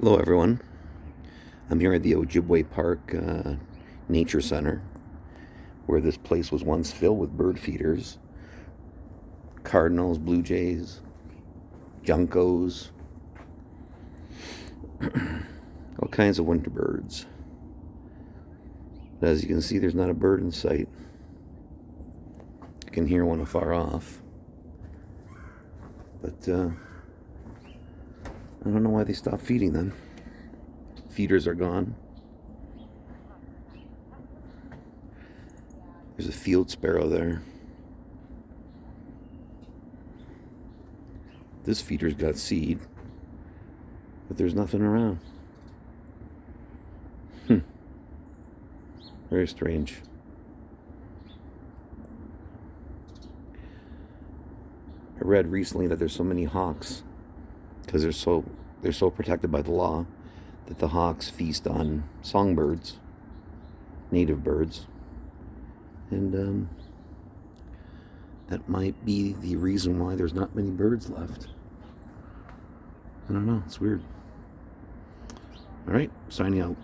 Hello, everyone. I'm here at the Ojibway Park Nature Center, where this place was once filled with bird feeders, cardinals, blue jays, juncos, all kinds of winter birds. But as you can see, there's not a bird in sight. I can hear one afar off. But I don't know why they stopped feeding them. Feeders are gone. There's a field sparrow there. This feeder's got seed, but there's nothing around. Very strange. I read recently that there's so many hawks because they're so protected by the law that the hawks feast on songbirds, native birds, and that might be the reason why there's not many birds left. I don't know, it's weird. All right, signing out.